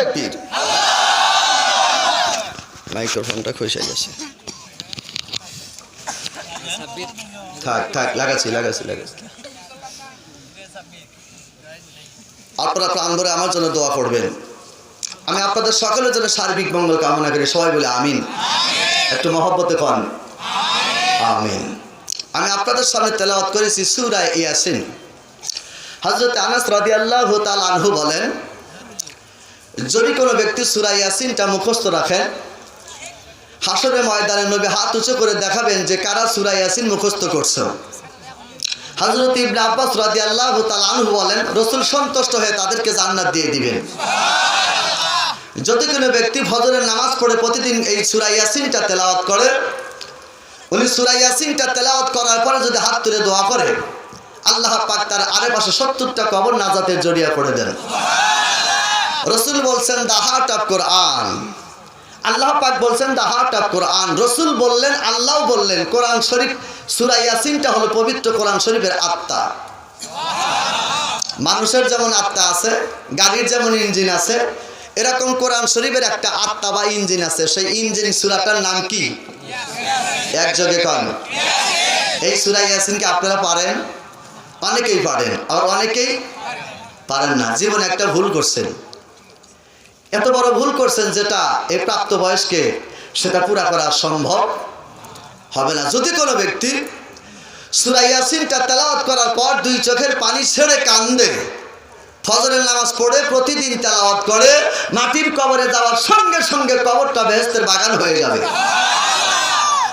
তাকবীর। মাইক্রোফোনটা খসে গেছে। থাক থাক, লাগাচ্ছি। আপনারা প্রাণ ভরে আমার জন্য দোয়া করবেন। আমি আপনাদের সকলের জন্য সার্বিক মঙ্গল কামনা করি। সবাই বলে আমিন। একটু মহব্বতে কন আমিন। আমি আপনাদের সামনে তেলাওয়াত করেছি সূরা ইয়াসিন। হযরত আনাস রাদিয়াল্লাহু তাআলা আনহু বলেন, যদি কোনো ব্যক্তি সূরা ইয়াসিনটা মুখস্থ রাখেন, হাসরের ময়দানে নবী হাত উঁচু করে দেখাবেন যে কারা সূরা ইয়াসিন মুখস্থ করছে। হযরত ইবনে আব্বাস রাদিয়াল্লাহু তাআলা আনহু বলেন, রাসূল সন্তুষ্ট হয়ে তাদেরকে জান্নাত দিয়ে দিবেন। যদি কোনো ব্যক্তি ফজরের নামাজ পড়ে প্রতিদিন এই সূরা ইয়াসিনটা তেলাওয়াত করে, উনি সূরা ইয়াসিনটা তেলাওয়াত করার পরে যদি হাত তুলে দোয়া করে, আল্লাহ পাক তার আশেপাশে 70টা কবর নাজাতের জড়িয়া করে দেন। রাসূল বলছেন দা হার্ট অফ কোরআন। আল্লাহ পাক বলছেন দা হার্ট অফ কোরআন। রাসূল বললেন, আল্লাহও বললেন, কোরআন শরীফ সূরা ইয়াসিনটা হলো পবিত্র কোরআন শরীফের আত্মা। মানুষের যেমন আত্মা আছে, গাড়ির যেমন ইঞ্জিন আছে, এরকম কোরআন শরীফের একটা আত্মা বা ইঞ্জিন আছে। সেই ইঞ্জিন সূরাটার নাম কি? একযোগে কন। এই সূরা ইয়াসিনকে আপনারা পারেন? অনেকেই পারেন, আর অনেকেই পারেন না। জীবনে একটা ভুল করছেন, এত বড় ভুল করছেন যেটা এই প্রাপ্তবয়স্কে সেটা পুরা করা সম্ভব হবে না। যদি কোনো ব্যক্তি সূরা ইয়াসিনটা তেলাওয়াত করার পর দুই চোখের পানি ছেড়ে কান্দে, ফজরের নামাজ পড়ে প্রতিদিন তেলাওয়াত করে, মাটির কবরে যাওয়ার সঙ্গে সঙ্গে কবরটা বেহেশতের বাগান হয়ে যাবে।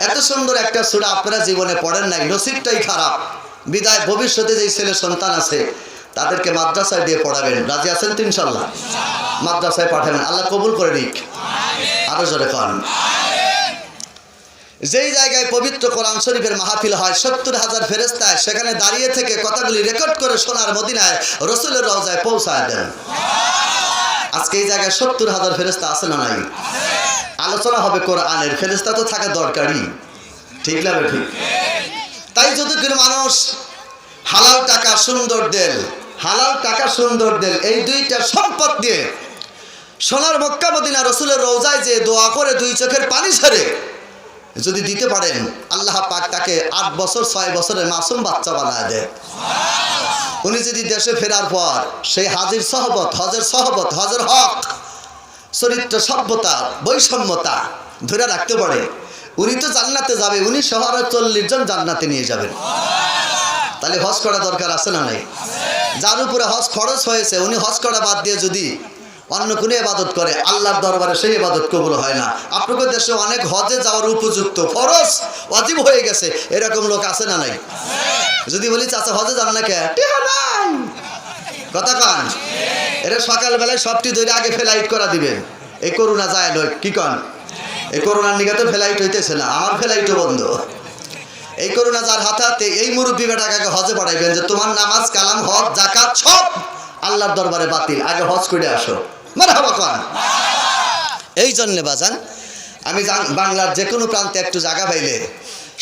এত সুন্দর একটা সূরা আপনারা জীবনে পড়েন নাই, নসিবটাই খারাপ। বিদায় ভবিষ্যতে যেই ছেলে সন্তান আছে তাদেরকে মাদ্রাসায় দিয়ে পড়াবেন। রাজি আছেন তো ইনশাল্লাহ? মাদ্রাসায় পাঠাবেন, আল্লাহ কবুল করে নিক। আরো জোরে কন। যেই জায়গায় পবিত্র কোরআন শরীফের মাহফিল হয়, 70,000 ফেরেশতা সেখানে দাঁড়িয়ে থেকে কথাগুলি রেকর্ড করে সোনার মদিনায় রাসূলের রওজায় পৌঁছায় দেন। আজকে এই জায়গায় 70,000 ফেরেশতা আছে না নাই? আলোচনা হবে কোরআনের, ফেরেশতা তো থাকা দরকারই, ঠিক না? ঠিক। তাই যদি কোনো মানুষ হালাল টাকা সুন্দর দেল, হালাল টাকা সুন্দর দেল, এই দুইটা সম্পদ দিয়ে সোনার মক্কা মদিনা রাসূলের রওজায় যে দোয়া করে দুই চোখের পানি ছেড়ে যদি দিতে পারেন, আল্লাহ পাক তাকে 8 বছর 6 বছরের মাসুম বাচ্চা বানায় দেয়। উনি যদি দেশে ফেরার পর সেই হাজির সহবত, হজের সহবত, হজের হক, চরিত্র, সভ্যতা, বৈষম্যতা ধরে রাখতে পারে, উনি তো জান্নাতে যাবে। উনি শহরে 40 জন জান্নাতে নিয়ে যাবেন। তাহলে হজ করা দরকার আছে না নাই? যার উপরে হজ খরচ হয়েছে, উনি হজ করা বাদ দিয়ে যদি অন্য কোনো ইবাদত করে, আল্লাহর দরবারে সেই ইবাদত কবুল হয় না। আপনাদের দেশে অনেক হজে যাওয়ার উপযুক্ত, ফরজ, ওয়াজিব হয়ে গেছে, এরকম লোক আছে না নাই? যদি বলি চাচা হজে যান না কে, কথা কান, এরা সকালবেলায় সবটি ধরে আগে ফ্লাইট করা দিবেন। এই করোনা যায় নয়, কি কন? এই করোনার নিকে তো ফ্লাইট হইতেছে না, আমার ফ্লাইটও বন্ধ। এই করোনা যার হাতে, এই মুরব্বী বেটাকে হজে পাঠাইবেন যে তোমার নামাজ, কালাম, হজ, যাকাত সব আল্লাহর দরবারে বাতিল, আগে হজ করে আসো। মারহাবা কন। এই জন্যে বাজান, আমি বাংলার যে কোনো প্রান্তে একটু জায়গা পাইলে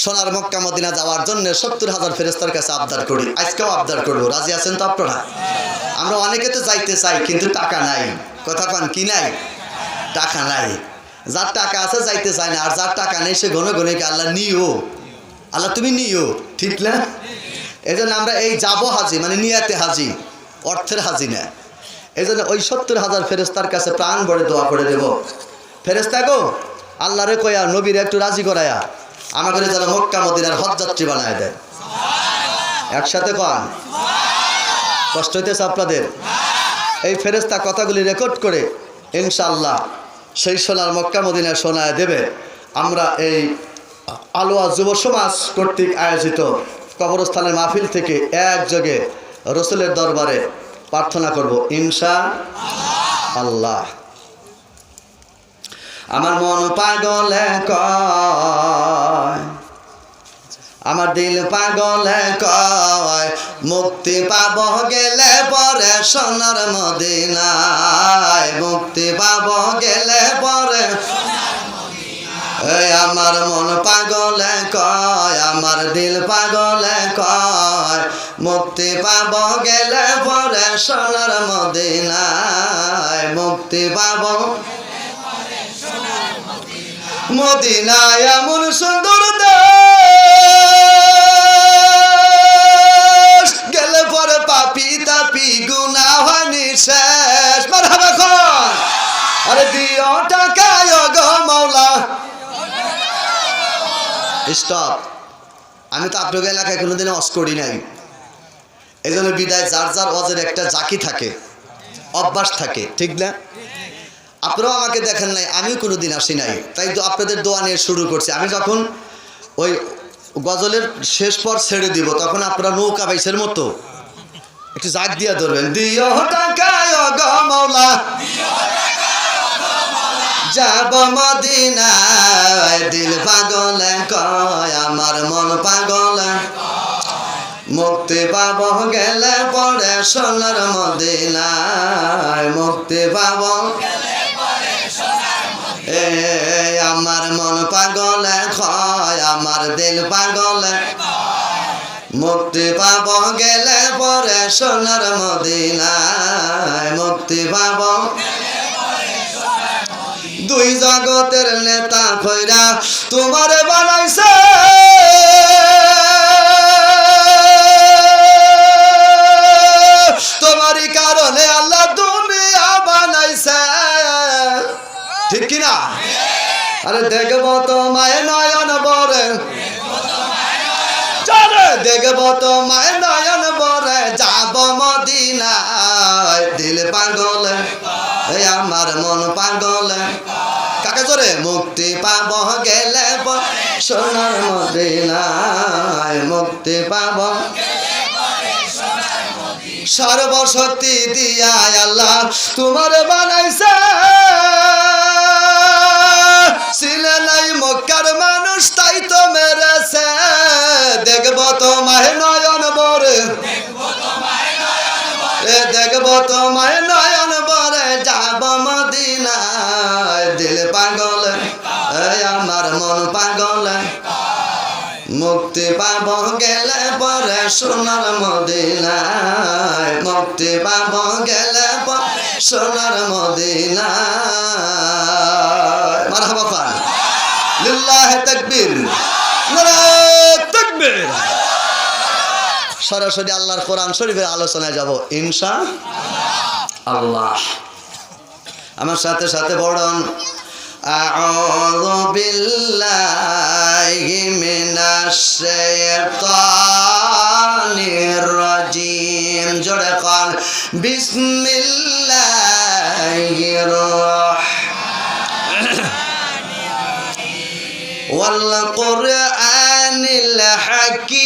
সোনার মক্কা মদিনা যাওয়ার জন্য 70,000 ফেরেশতার কাছে আবদার করি। আজকেও আবদার করবো। রাজি আছেন তো আপনারা? আমরা অনেকে তো যাইতে চাই, কিন্তু টাকা নাই। কথা কন, কি নাই? টাকা নাই। যার টাকা আছে যাইতে চায় না, আর যার টাকা নেই সে ঘন ঘন আল্লাহ নিও, আল্লাহ তুমি নিও, ঠিক না? এই জন্য আমরা এই যাবো হাজি মানে নিয়াতে হাজি, অর্থের হাজি না। এই জন্য ওই 70,000 ফেরেশতার কাছে প্রাণ ভরে দোয়া করে দেব, ফেরেশতা গো, আল্লাহরে কয়া, নবীর একটু রাজি করায়া আমাদের যেন মক্কা মদিনার হজ যাত্রী বানায় দেয়। একসাথে কন। কষ্ট হইতেছে আপনাদের? এই ফেরেশতা কথাগুলি রেকর্ড করে ইনশাআল্লাহ সেই সোনার মক্কা মদিনায় শোনায় দেবে। আমরা এই আলোয়া যুব সমাজ কর্তৃক আয়োজিত কবরস্থানের মাহফিল থেকে একযোগে রাসূলের দরবারে প্রার্থনা করব ইনশাআল্লাহ। আমার মন পাগলে কয়, আমার দিল পাগলে কয়, মুক্তি পাব গেলে পরে সোনার মদিনায়, মুক্তি পাব গেলে পরে। আমার মন পাগলে কয়, আমার দিল পাগলে কয়, মুক্তি পাব গেলে পরে সোনার মদিনায়, মুক্তি পাব মদিনায় এমন সুন্দর দেশ, গেলে পরে পাপি তাপি গুনাহ হয় নিঃশেষ। মারহাবা খান, আরে দিও টাকায় গো মাওলা। স্টপ। আমি তো আপনাদের এলাকায় কোনোদিন অস করি নাই, এই জন্য বিদায় যার যার ওয়াজের একটা জাকি থাকে, অভ্যাস থাকে, ঠিক না? আপনারাও আমাকে দেখেন নাই, আমিও কোনোদিন আসি নাই, তাই তো আপনাদের দোয়া নিয়ে শুরু করছি। আমি যখন ওই গজলের শেষ পর ছেড়ে দিব, তখন আপনারা নৌকা বাইসের মতো একটু জাগ দিয়া ধরবেন, দিও টাকায় গো মাওলা যাব মদিনায়, দিল পাগল কয় আমার মন পাগল, মুক্তি পাব গেলে পরে সোনার মদিনায়, মুক্তি পাব আমার মন পাগল কয় আমার দিল পাগল, মুক্তি পাব গেলে পরে সোনার মদিনায়, মুক্তি পাব। দুই জগতের নেতা কইরা তোমার বানাইছে, তোমারই কারণে আল্লাহ দুনিয়া বানাইছে, ঠিক কিনা? আরে দেখবো তোমায় নয়ন বরে, দেখবো তোমায় নয়ন বরে, যাব মদিনায়, দিল পাগল আমার মন পাগল, কাকে জোরে মুক্তি পাব গেলে সোনার মদিনায়, মুক্তি পাব সর্বশক্তি দিয়া আল্লাহ তোমার বানাইছে, ছিলে নাই মক্কার মানুষ তাই তো মেরেছে, দেখবো তোমায় নয়ন বরে, দেখবো তোমায় নয়ন বরে, যাব মদিনায়, দিল পাগল আমার মন পাগল, মুক্তি পাব গেলে পরে সোনার মদিনায়, মুক্তি পাব গেলে পরে সোনার মদিনায়। মারহাবা খান, লিল্লাহি তাকবীর, নারায়ে তাকবীর। সরাসরি আল্লাহর কোরআন শরীফের আলোচনায় যাব ইনশাআল্লাহ। আমার সাথে সাথে পড়ুন, আউযু বিল্লাহি মিনাশ শাইতানির রাজিম, জোরে কান, বিসমিল্লাহির রাহমানির রাহিম, ওয়াল কুরআনিল হাকীম,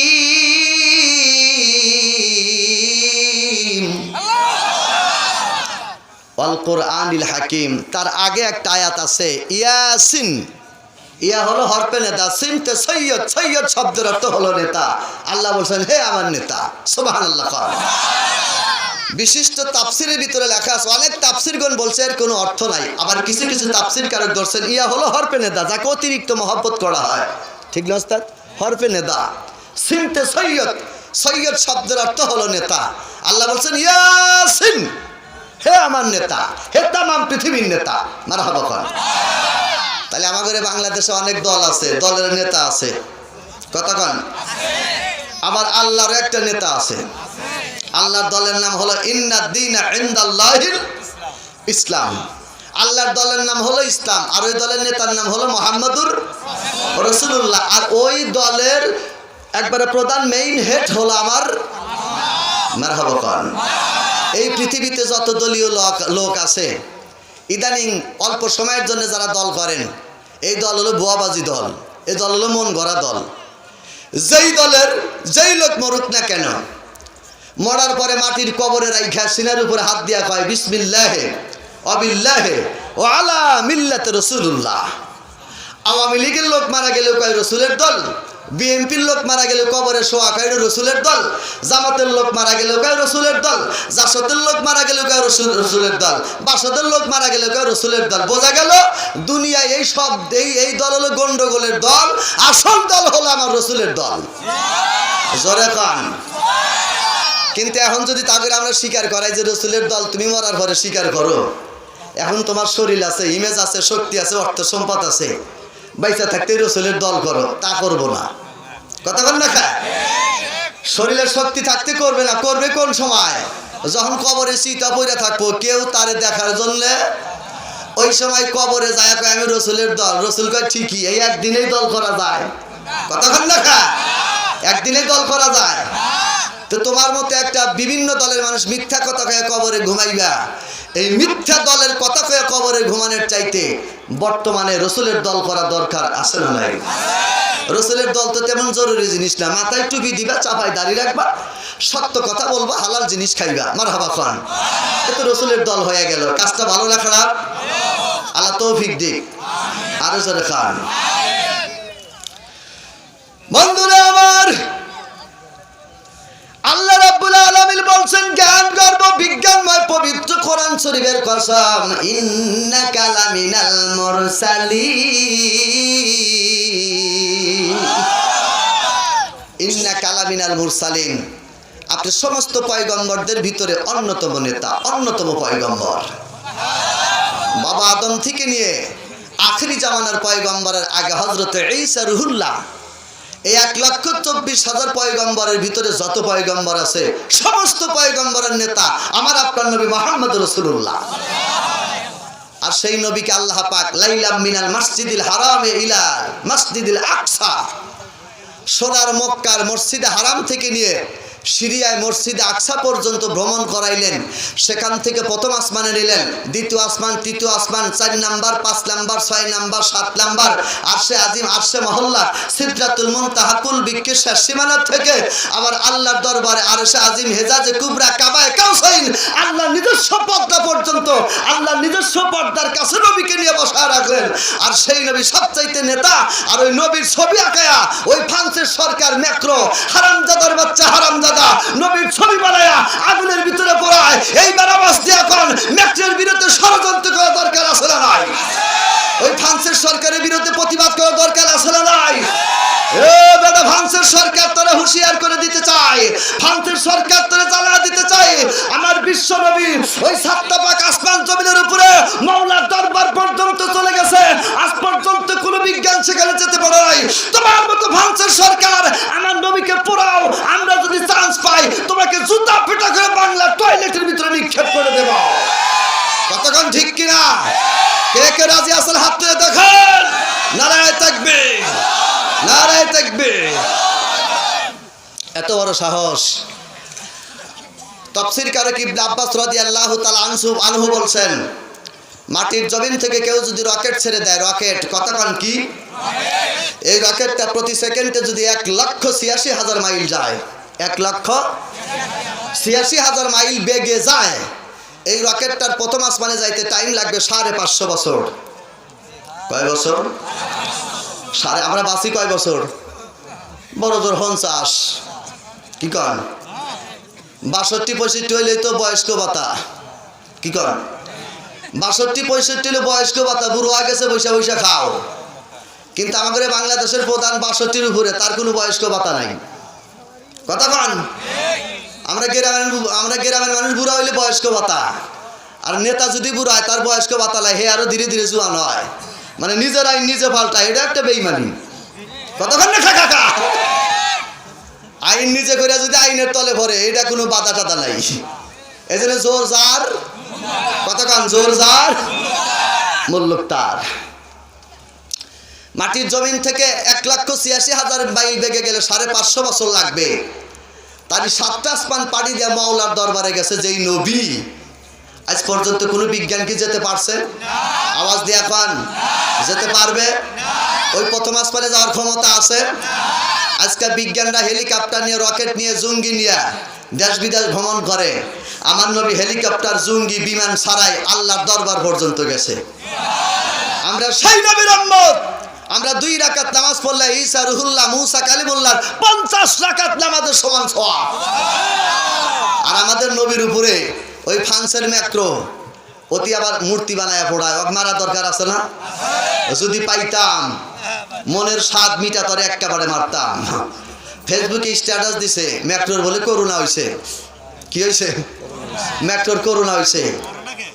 ওয়াল কুরআনিল হাকীম। তার আগে একটা আয়াত আছে ইয়াসিন, ইয়া হলো হরফে নেতা, সিনতে সৈয়দ, সৈয়দ শব্দের অর্থ হলো নেতা। আল্লাহ বলছেন হে আমার নেতা, সুবহানাল্লাহ। বিশিষ্ট তাফসিরের ভিতরে লেখা আছে, অনেক তাফসিরগণ বলছে এর কোনো অর্থ নাই, আবার কিছু কিছু তাফসির কারক ধরছেন ইয়া হলো হরফে নেতা, যাকে অতিরিক্ত মহব্বত করা হয়, ঠিক না ওস্তাদ? হরফে নেতা, সিনতে সৈয়দ, সৈয়দ শব্দের অর্থ হলো নেতা। আল্লাহ বলছেন ইয়াসিন, হে আমার নেতা, হে তামাম পৃথিবীর নেতা। মারহাবা খান। তাহলে আমাদের বাংলাদেশে অনেক দল আছে, দলের নেতা আছে, কথা কন। আবার আল্লাহর একটা নেতা আছে, আল্লাহর দলের নাম হলো ইন্নাদ দীনা ইনদাল্লাহিল ইসলাম। আল্লাহর দলের নাম হলো ইসলাম, আর ওই দলের নেতার নাম হলো মুহাম্মাদুর রাসূলুল্লাহ। আর ওই দলের একবারে প্রধান মেইন হেড হলো আমার মারহাবা খান। এই পৃথিবীতে যত দলীয় লোক আছে, ইদানিং অল্প সময়ের জন্য যারা দল করেন, এই দল হলো ভুয়াবাজি দল, এই দল হলো মন গড়া দল। যেই দলের যেই লোক মরুক না কেন, মরার পরে মাটির কবরে রাইখা সিনার উপরে হাত দিয়া কয় বিসমিল্লাহে অবিল্লাহে ও আলা মিল্লাতে রাসূলুল্লাহ। আওয়ামী লীগের লোক মারা গেলেও কয় রসুলের দল, বিএনপির লোক মারা গেলেও কবরে শোয়া কয় রসুলের দল, জামাতের লোক মারা গেলেও কয় রসুলের দল, জাসদের লোক মারা গেলেও কয় রসুলের দল, বাসদের লোক মারা গেলেও কয় রসুলের দল। বোঝা গেল দুনিয়ায় এই সব এই দল হলো গন্ডগোলের দল, আসল দল হলো আমার রসুলের দল। জোরে খান। কিন্তু এখন যদি তাদের আমরা স্বীকার করাই যে রসুলের দল তুমি মরার পরে স্বীকার করো, এখন তোমার শরীর আছে, ইমেজ আছে, শক্তি আছে, অর্থ সম্পদ আছে, বাইচা থাকতে রসুলের দল করো, তা করবো না। কথা বল না খায়, শরীরের শক্তি থাকতে করবে না, করবে কোন সময়? যখন কবরে চিতা পইরা থাকবো, কেউ তারে দেখার জন্য ওই সময় কবরে যায় কয় আমি রসুলের দল। রসুল কয় ঠিকই, এই একদিনেই দল করা যায়। কথা বল না খায়, একদিনেই দল করা যায়। তো তোমার মতো একটা বিভিন্ন দলের মানুষ মিথ্যা কথা কয়ে কবরে ঘুমাইবা, এই মিথ্যা দলের কথা কয়ে কবরে ঘুমানোর চাইতে বর্তমানে রসুলের দল করা দরকার আছে না নাই? রসুলের দল তো তেমন জরুরি জিনিস না, মাথায় টুপি দিবা, চাপায় দাঁড়িয়ে রাখবা, সত্য কথা বলবা, হালাল জিনিস খাইবা, মারহাবা খান, এ তো রসুলের দল হয়ে গেল। কাজটা ভালো না খারাপ? আল্লাহ তৌফিক দিক, আরো জোরে খান। বন্ধুরা আমার, আল্লাহ রাব্বুল আলামিন বলছেন জ্ঞান গর্ব বিজ্ঞানময় পবিত্র কোরআন শরীফের কসম, ইন্নাকা লামিনাল মুরসালিন, ইন্নাকা লামিনাল মুরসালিন, আপনি সমস্ত পয়গম্বরদের ভিতরে অন্যতম নেতা, অন্যতম পয়গম্বর। বাবা আদম থেকে নিয়ে আখেরি জামানার পয়গম্বরের আগে হযরত ঈসা রুহুল্লাহ, এই 1,24,000 পয়গম্বরের ভিতরে যত পয়গম্বর আছে সমস্ত পয়গম্বরের নেতা আমার আপনার নবী মুহাম্মদ রাসূলুল্লাহ। আর সেই নবীকে আল্লাহ পাক লাইলাম মিনাল মসজিদিল হারামে ইলা মসজিদিল আকসা, সোনার মক্কার মসজিদে হারাম থেকে নিয়ে সিরিয়ায় মসজিদে আকসা পর্যন্ত ভ্রমণ করাইলেন। সেখান থেকে প্রথম আসমানে নিলেন, দ্বিতীয় আসমান, তৃতীয় আসমান, 4 নাম্বার, 5 নাম্বার, 6 নাম্বার, 7 নাম্বার, আরশে আজিম, আরশে মহল্লা, সিদরাতুল মুনতাহা, কুল বিকের সীমানা থেকে আবার আল্লাহর দরবারে আরশে আজিম, হেজাজে কুবরা, কাবায়ে কাউসাইন, আল্লাহর নিজস্ব পর্দা পর্যন্ত, আল্লাহর নিজস্ব পর্দার কাছে নবীকে নিয়ে বসা রাখলেন। আর সেই নবী সবচাইতে নেতা, আর ওই নবীর ছবি আঁকায়া ওই ফ্রান্সের সরকার ম্যাক্রো, হারামজাদার বাচ্চা হারামজাদা, নবীর ছবি বানায়া আগুনের ভিতরে পড়ায়। এইবার আওয়াজ দিয়ে কোন ম্যাক্রোর বিরুদ্ধে ষড়যন্ত্র করা দরকার আছে না নাই? ওই ফ্রান্সের সরকারের বিরুদ্ধে প্রতিবাদ করা দরকার আছে না নাই? বেটা, ফ্রান্সের সরকার তোরা হুঁশিয়ার করে দিতে চায়, ফ্রান্সের সরকার তোরা জ্বালা দিতে চায়। আমার বিশ্ব নবী ওই সাতটা আসমান জমিনের উপরে মাওলার দরবার পর্যন্ত চলে গেছে, আজ পর্যন্ত কোনো বিজ্ঞান সেখানে যেতে পারে নাই। তোমার মতো ফ্রান্সের সরকার আমার নবীকে পোড়াও, আমরা যদি চান্স পাই তোমাকে জুতা পিটা করে বাংলার টয়লেটের ভিতরে নিক্ষেপ করে দেব। কতক্ষণ ঠিক কিনা? কে কে রাজি আছেন হাত তুলে দেখেন। নারায়ে তাকবীর, নারায়ে তাকবীর। এত বড় সাহস। তাফসীরকার ইবনে আব্বাস রাদিয়াল্লাহু তাআলা আনহু বলছেন, মাটির জমিন থেকে কেউ যদি রকেট ছেড়ে দেয়, রকেট, কতক্ষণ কি? এই রকেটটা প্রতি সেকেন্ডে যদি 1,86,000 মাইল যায়, 1,86,000 মাইল বেগে যায়, এই রকেটটার প্রথম আসমানে যাইতে টাইম লাগবে 550 বছর। কয় বছর? আমরা বাঁচি কয় বছর? বড় জোর 50। কি কন? 62-65 হইলেই তো বয়স্ক ভাতা। কি কন? 62-65 হলে বয়স্ক ভাতা, বুড়ো হয়ে গেছে, বৈশা বৈশা খাও। কিন্তু আমাদের বাংলাদেশের প্রধান 62-র উপরে, তার কোনো বয়স্ক ভাতা নাই। কথা কন? আমরা গ্রামের মানুষ বুড়া হইলে বয়স্ক ভাতা, আর নেতা যদি বুড়া হয় তার বয়স্ক ভাতা লাই, হে আরো ধীরে ধীরে জোয়ান হয়, মানে নিজের আইন নিজে পাল্টায়। এটা একটা বেইমানি। কতক্ষণ না কাকা, আইন নিজে করে যদি আইনের তলে ভরে, এটা কোনো বাধা টাদা নাই। এই জন্য জোর যার, কতক্ষণ জোর যার মুল্লুক তার। মাটির জমিন থেকে 1,86,000 মাইল বেগে গেলে 550 বছর লাগবে। তারই 7টা আসমান পাড়ি দিয়ে মাওলার দরবারে গেছে যেই নবী, আজ পর্যন্ত কোনো বিজ্ঞান কি যেতে পারছে? আওয়াজ দিয়ে এখন যেতে পারবে? ওই প্রথম আসমানে যাওয়ার ক্ষমতা আছে? আজকাল বিজ্ঞানরা হেলিকপ্টার নিয়ে, রকেট নিয়ে, জঙ্গি নিয়ে দেশ বিদেশ ভ্রমণ করে। আমার নবী হেলিকপ্টার, জঙ্গি, বিমান ছাড়াই আল্লাহর দরবার পর্যন্ত গেছে। আমরা সেই নবীর উম্মত। আমরা 2 রাকাত নামাজ পড়লে ঈসা রুহুল্লাহ, মুসা কালিমুল্লাহ 50 রাকাত নামাজের সমান সওয়াব। আর আমাদের নবীর উপরে ওই ফ্রান্সের ম্যাক্রো অতি আবার মূর্তি বানায় পড়ায়, মারা দরকার আছে না? যদি পাইতাম মনের স্বাদ মিটা তরে একেবারে মারতাম। ফেসবুকে স্ট্যাটাস দিছে, ম্যাক্রোর বলে করোনা হইছে, কি হয়েছে? মেট্রোর করোনা হয়েছে।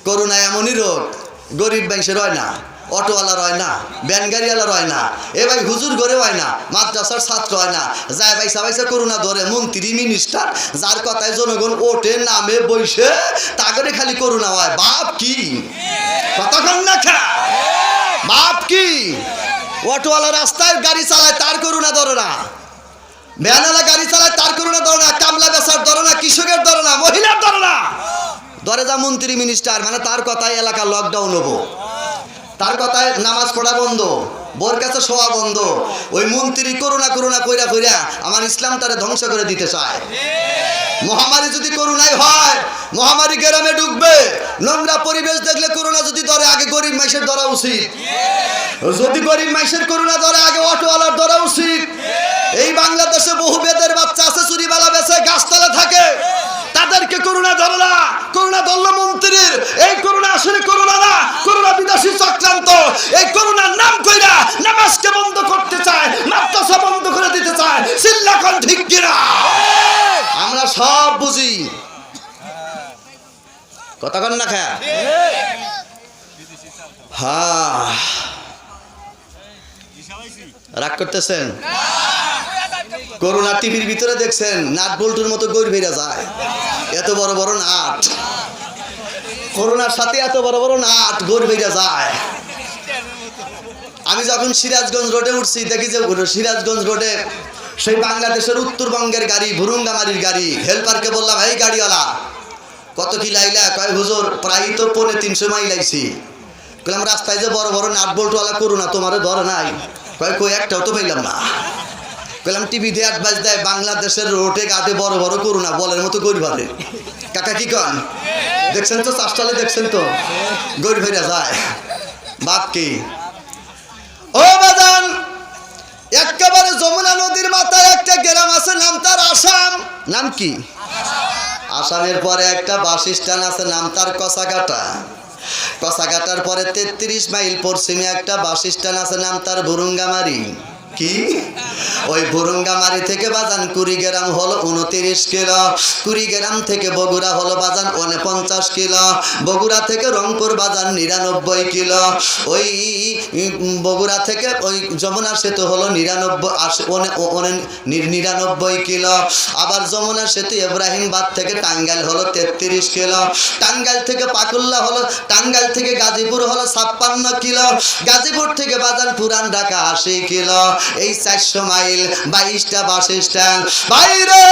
করোনা এমনই রোগ, গরিব মানুষের হয় না, অটোওয়ালার হয় না, ভ্যান গাড়িওয়ালার হয় না, এ ভাই হুজুর ঘরে হয় না, মাদ্রাসার ছাত্র হয় না, যায় ভাই সবাই করোনা ধরে মন্ত্রী মিনিস্টার যার কথায় জনগণ ওঠে নামে বইসে তাগরে খালি করোনা হয়। বাপ কি কতক্ষণ না খা, বাপ কি অটোওয়ালা রাস্তায় গাড়ি চালায় তার করোনা ধরে না, ভ্যানওয়ালা গাড়ি চালায় তার করোনা ধরে না, কামলা বেচার ধরে না, কৃষকের ধরে না, মহিলার ধরে না, ধরে যা মন্ত্রী মিনিস্টার, মানে তার কথায় এলাকা লকডাউন হবো, তার কথায় নামাজ পড়া বন্ধ, বোর কাছে শোয়া বন্ধ। ওই মন্ত্রী করোনা করোনা কইরা কইরা আমার ইসলাম তারে ধ্বংস করে দিতে চায়। মহামারী যদি করোনাই হয়, মহামারী গ্রামে ঢুকবে, নোংরা পরিবেশ দেখলে করোনা যদি ধরে আগে গরিব মানুষের ধরা উচিত, যদি গরিব মানুষের করোনা ধরে আগে অটোওয়ালার ধরা উচিত। এই বাংলাদেশে বহু বেদের বাচ্চা আছে চুরিবালা বেছে গাছতলা থাকে, তাদেরকে করোনা ধরে না, করোনা ধরলো মন্ত্রীর। এই করোনা আসলে করোনা না, করোনা বিদেশি চক্রান্ত। এই করোনার নাম কইরা নামাজকে বন্ধ করতে চায়, মাদ্রাসা বন্ধ করে দিতে চায়। চিল্লাখন ঠিক কিনা? আমরা সব বুঝি, কতক্ষণ না খায়। হ্যাঁ, রাগ করতেছেন? করোনা টিভির ভিতরে দেখছেন নাট বল্টুর মতো গড় বেড়ে যায়, এত বড় বড় নাট, করোনার সাথে এত বড় বড় নাট গড় বেড়ে যায়। আমি যখন সিরাজগঞ্জ রোডে উঠছি দেখি যে সিরাজগঞ্জ রোডে সেই বাংলাদেশের উত্তরবঙ্গের গাড়ি, ভুরুঙ্গামারির গাড়ি। হেল্পারকে বললাম, এই গাড়িওয়ালা কত কি লাইলা? কয় হুজুর প্রায় তো 350 মাইল আইছি। বললাম রাস্তায় যে বড় বড় নাট বল্টুওয়ালা করোনা তোমারে ধরে নাই? কয় কই একটাও তো পাইলাম না। বললাম টিভিতে অ্যাডভাইস দেয় বাংলাদেশের রোডে ঘাটে বড় বড় করোনা বলের মতো গড় ভারে। কাকা কি কন? দেখছেন তো চাষটালে, দেখছেন তো গড় ভেড়া যায়। বাপ কি ও বাজান, একেবারে যমুনা নদীর মাথায় একটা গ্রাম আছে, নাম তার আসাম। নাম কি? আসামের পরে একটা বাস স্ট্যান্ড আছে, নাম তার কসাকাটা। কসাকাটার পরে 33 মাইল পশ্চিমে একটা বাস স্ট্যান্ড আছে, নাম তার ভুরুঙ্গামারি। কি ওই ভুরুঙ্গামারি থেকে বাজান কুড়িগ্রাম হলো 29 কিলো, কুড়িগ্রাম থেকে বগুড়া হলো বাজান 49 কিলো, বগুড়া থেকে রংপুর বাজান 99 কিলো, ওই বগুড়া থেকে ওই যমুনা সেতু হলো 99 কিলো, আবার যমুনা সেতু ইব্রাহিমবাদ থেকে টাঙ্গাইল হলো 33 কিলো, টাঙ্গাইল থেকে পাকুল্লা হলো, টাঙ্গাইল থেকে গাজীপুর হলো 56 কিলো, গাজীপুর থেকে বাজান পুরান ঢাকা 80 কিলো। এই 400 মাইল 22টা বাস স্ট্যান্ড বাইরে।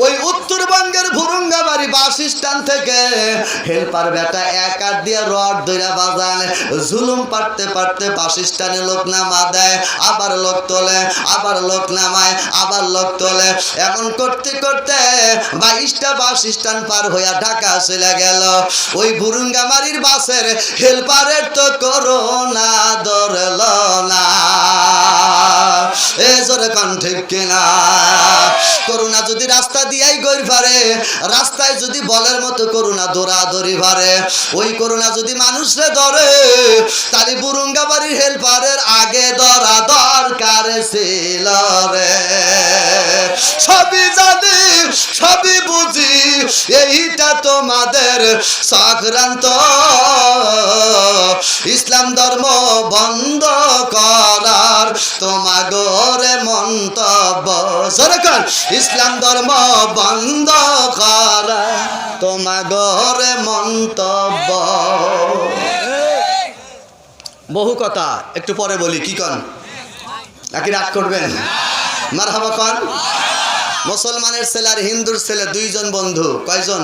ওই উত্তরবঙ্গের ভুরুঙ্গাবাড়ি বাস স্ট্যান্ড থেকে হেল্পার বেটা এক হাত দিয়ে রড ধইরা বাজান জুলুম পারতে পারতে বাস স্ট্যান্ডে লোক নামা দেয়, আবার লোক তোলে, আবার লোক নামায়, আবার লোক তোলে। এমন করতে করতে 22টা বাস স্ট্যান্ড পার হইয়া ঢাকা চলে গেল। ওই ভুরুঙ্গামারির বাসের হেল্পারের তো করোনা ধরল না। এ জোরে কোন ঠিক কিনা? করোনা যদি রাস্তা দিয়াই গই পারে, রাস্তায় যদি বলের মতো করোনা দৌড়াদৌড়ি পারে, ওই করোনা যদি মানুষরে ধরে, তাহলে বুরুঙ্গাবাড়ির হেল্পারের আগে ধরা দরকার ছিল রে। সবই জানি, সবই বুঝি, এইটা তোমাদের চক্রান্ত। ইসলাম ধর্ম বন্ধ করার তোমাগরে মন্তব্য। সরকার ইসলাম ধর্ম বন্ধ করার তোমাগরে মন্তব্য। বহু কথা একটু পরে বলি, কি কন? নাকি রাগ করবেন? মারহাবা কন। মুসলমানের ছেলে আর হিন্দুর ছেলে দুইজন বন্ধু। কয়জন?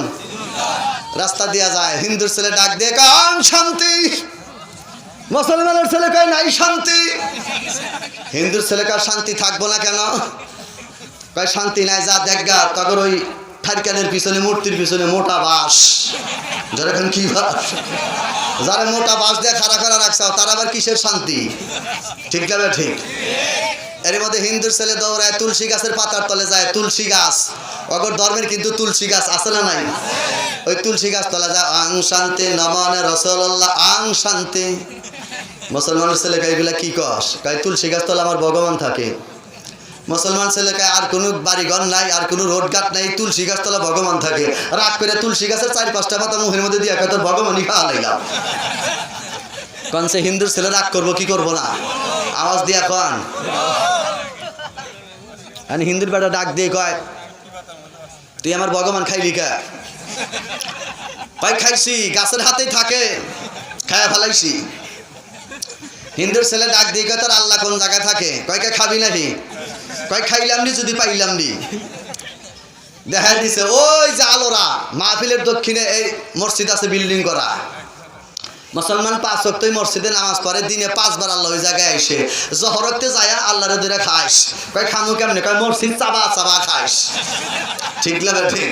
রাস্তা দিয়া যায়, হিন্দুর ছেলে ডাক দিয়ে কান শান্তি, মুসলমানের ছেলে কয় নাই শান্তি। হিন্দুর ছেলে কার শান্তি থাকবো না কেন? কয় শান্তি নাই, যা দেখগা তখন ওই ঠারকানের পিছনে মূর্তির পিছনে মোটা বাঁশ। যেরকম কি বাস, যারা মোটা বাঁশ দিয়ে খাড়া খাড়া রাখছে তার আবার কিসের শান্তি? ঠিক যাবে ঠিক। এর মধ্যে হিন্দুর ছেলে দৌড়ায় তুলসী গাছের পাতার তলে যায়। তুলসী গাছ অগর ধর্মের কিন্তু তুলসী গাছ আছে না নাই? ওই তুলসী গাছ তলে যায়, আং শান্তি নমনে রসুল্লাহ আং শান্তি। মুসলমানের ছেলে কয় এগুলা কি কস? কয় তুলসী গাছ তলে আমার ভগবান থাকে। মুসলমান ছেলেকে আর কোনো বাড়িঘর নাই, আর কোনো রোড ঘাট নাই, তুলসী গাছ তলা ভগবান থাকে। রাগ করে তুলসী গাছের 4-5টা পাতা মুখের মধ্যে দিয়ে তোর ভগবানই খাওয়া লাইলাম। কন সে হিন্দুর ছেলে রাগ করবো কি করবো না? আওয়াজ দিয়া কন। আর হিন্দুর বেটা ডাক দিয়ে কয়, তুই আমার ভগবান খাইলি কে? কয় খাইছি, গাছের হাতেই থাকে, খায়া ফেলাইছি। হিন্দুর ছেলে ডাক দিয়ে কয়, তোর আল্লাহ কোন জায়গায় থাকে? কয় কে খাবি নাকি? কয় খাইলাম নি, যদি পাইলাম নি। দেখা দিছে ওই যে আলোরা মাহফিলের দক্ষিণে এই মসজিদ আছে বিল্ডিং করা। মুসলমান 5 ওয়াক্তই মসজিদে নামাজ পড়ে, দিনে 5 বার আল্লাহ ওই জায়গায় আইসে। জহরতে যায় আল্লাহরে ধরে খাইস। কয় খামু কেমনে? কয় মসজিদ চাবা চাবা খাইস। ঠিক লাগে? ঠিক।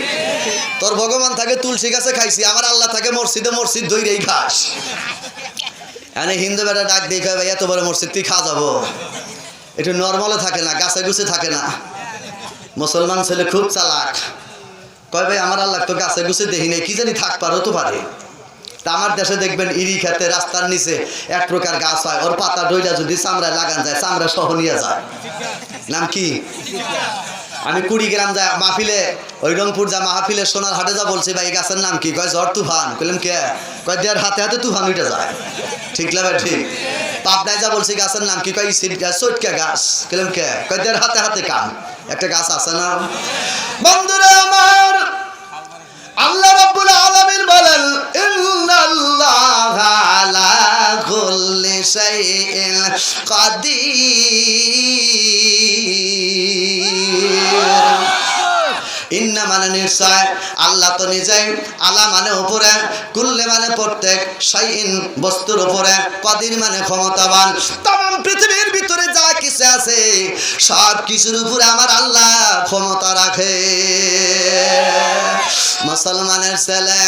তোর ভগবান থাকে তুলসী গাছে খাইছি, আমার আল্লাহ থাকে মসজিদে, মসজিদ ধইরেই খাস। এনে হিন্দু বেটা ডাক দিয়ে কয়, ভাই এত বড় মসজিদ তুই খা যাবো? একটু নর্মালে থাকে না, গাছে গুছে থাকে না। মুসলমান ছেলে খুব চালাক, কয় ভাই আমার আল্লাহ তো গাছে গুছে দেখি নাই, কি জানি থাক পারো তো পারে। তা আমার দেশে দেখবেন ইরি খেতে রাস্তার নিচে এক প্রকার গাছ হয়, ওর পাতা ডইলা যদি চামড়ায় লাগান যায়, চামড়া সহ নিয়ে যায়। নাম কি? আমি কুড়িগ্রাম যা মাহফিলে, ওই রংপুর যা মাহফিলে সোনার হাটে যা বলছি, ভাই এই গাছের নাম কি? কয় ঝড় তুফান। কইলাম কে? কয় দেয়ার হাতে হাতে তুফান উঠে যায়। ঠিক লাগে? ঠিক। পাবনায় যা বলছি গাছের নাম কি? কয় ইসিড গাছ, চটকা গাছ। কইলাম কে? কয় দেয়ার হাতে হাতে কাম, একটা গাছ আছে না। বন্ধুরা আমার, আল্লাহ রাব্বুল আলামিন বলেন, ইন্নাল্লাহা আলা কুল্লি শাইইন কাদির। ইন্না মানে নিশ্চয়, আল্লাহ তো নিজেই, আলা মানে উপরে, কুল্লে মানে প্রত্যেক, শাইইন বস্তুর উপরে, কাদির মানে ক্ষমতাবান। তামাম পৃথিবীর ভিতরে যা কিছু আছে সব কিছুর উপরে আমার আল্লাহ ক্ষমতা রাখে। মুসলমানের ছেলে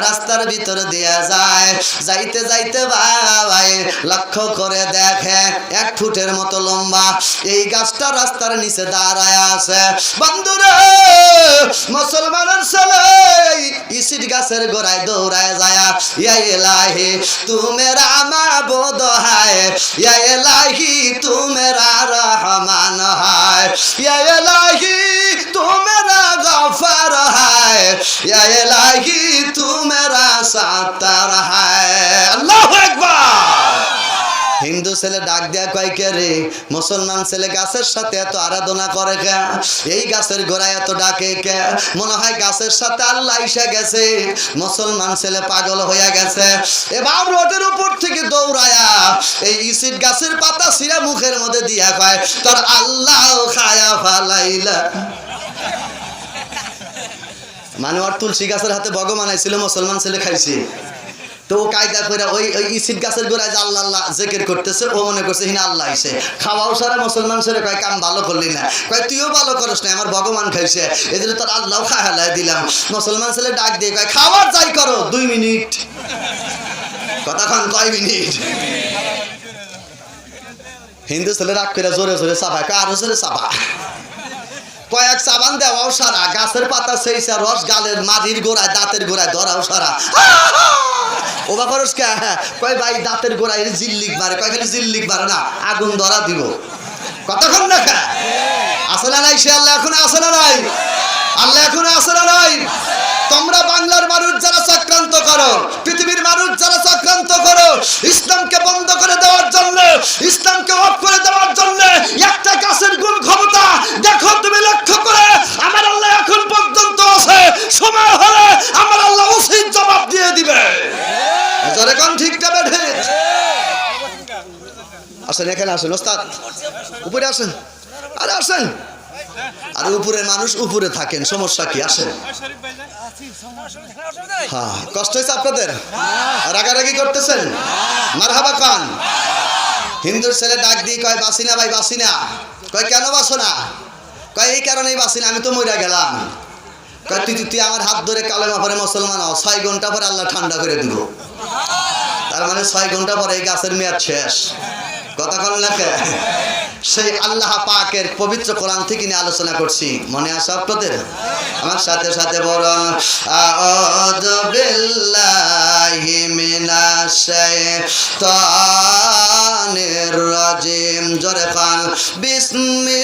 রাস্তার ভিতর দিয়ে যায়, যাইতে যাইতে ভাই লক্ষ্য করে দেখে 1 ফুটের মতো লম্বা এই গাছটা রাস্তার নিচে দাঁড়ায় আছে। বন্ধুরা, মুসলমানের ছেলে ইসিড গাছের গোড়ায় দৌড়ায় যায়, ইয়া ইলাহি তু মেরা মাবুদ হায়, ইয়া ইলাহি তু মেরা রহমান হায়, ইয়া ইলাহি তু মেরা গফার হায়, ইয়া ইলাহি তু মেরা সাত্তার হায়। আল্লাহু আকবার। হিন্দু ছেলে ডাক দেয়া কয়, কে রে? মুসলমান ছেলে গাছের সাথে এত আরাধনা করে কে? এই গাছের গোড়ায় এত ডাকে কে? মনে হয় গাছের সাথে আল্লাহ এসে গেছে। মুসলমান ছেলে পাগল হয়ে গেছে। এবার রোডের উপর থেকে দৌড়ায়া এই ইসিড গাছের পাতা ছিঁড়া মুখের মধ্যে দিয়া কয়, তোর আল্লাহ খায়া ফালাইলা। মানে ওর তুলসী গাছের হাতে ভগবান আইছিল, মুসলমান ছেলে খাইছে। তো কায়দা করে ওই ইসিড গাছের গোড়ায় যে আল্লাহ আল্লাহ জিকির করতেছে, ও মনে করছে হিনা আল্লাহ আইছে। খাওয়াও সারা মুসলমান ছেলে কয়, কাম ভালো করলি না। কয় তুইও ভালো করিস না, আমার ভগবান খাইছে, এই জন্য তোর আল্লাহ খাওয়ালাই দিলাম। মুসলমান ছেলে ডাক দিয়ে কয়, খাওয়ার যাই করো 2 মিনিট। কতক্ষণ? কয় মিনিট। হিন্দু ছেলে রাগ করে জোরে জোরে চাপায়, কয় আরো জোরে চাপা। কয়েক চাবান দেওয়াও সারা, গাছের পাতা সেইছে, রস গালের মাটির গোড়ায় দাঁতের গোড়ায় ধরাও সারা। ওবা করস কে? কয় ভাই দাঁতের গোড়ায় জিল্লিক মারে। কয় খালি জিল্লিক মারে না, আগুন ধরা দিব। কতক্ষণ না খা? আসে না নাই? সে আল্লাহ এখন আসে না নাই? আল্লাহ এখন আসে না নাই? তোমরা বাংলার মানুষ যারা চক্রান্ত করো, পৃথিবীর মানুষ যারা চক্রান্ত করো ইসলামকে বন্ধ করে দেওয়ার জন্য, ইসলামকে অফ করে দেওয়ার জন্য, একটা গাছের গুণ ক্ষমতা দেখো তুমি লক্ষ্য করে। আমার আল্লাহ এখন পর্যন্ত আছে, সময় হলে আমার আল্লাহ উচিত জবাব দিয়ে দিবে। যারা কোন ঠিক যাবে ঠিক। আসেন এখানে আসেন, ওস্তাদ উপরে আসেন। আরে আসেন। আর উপরে মানুষ উপরে থাকেন, সমস্যা কি? আসেন। হ্যাঁ, কষ্ট হয়েছে আপনাদের? রাগারাগি করতেছেন? মারহাবা খান। হিন্দুর ছেলে ডাক দিয়ে কয়, বাসি না ভাই, বাসি না। কয় কেন বাসো না? কয় এই কারণেই বাসি না, আমি তো মইরা গেলাম। কয় তুই আমার হাত ধরে কালেমা পড়ে মুসলমান হও, 6 ঘন্টা পরে আল্লাহ ঠান্ডা করে দিব। তার মানে 6 ঘন্টা পরে এই গাছের মেয়াদ শেষ। কতক্ষণ লেখে? সেই আল্লাহ পাকের পবিত্র কোরআন থেকে নিয়ে আলোচনা করছি, মনে আছে আপনাদের? আমার সাথে সাথে বলুন, আউযু বিল্লাহি মিনাশ মিনাশ শাইতানির রাজিম। জোরে খান বিসমিল্লাহির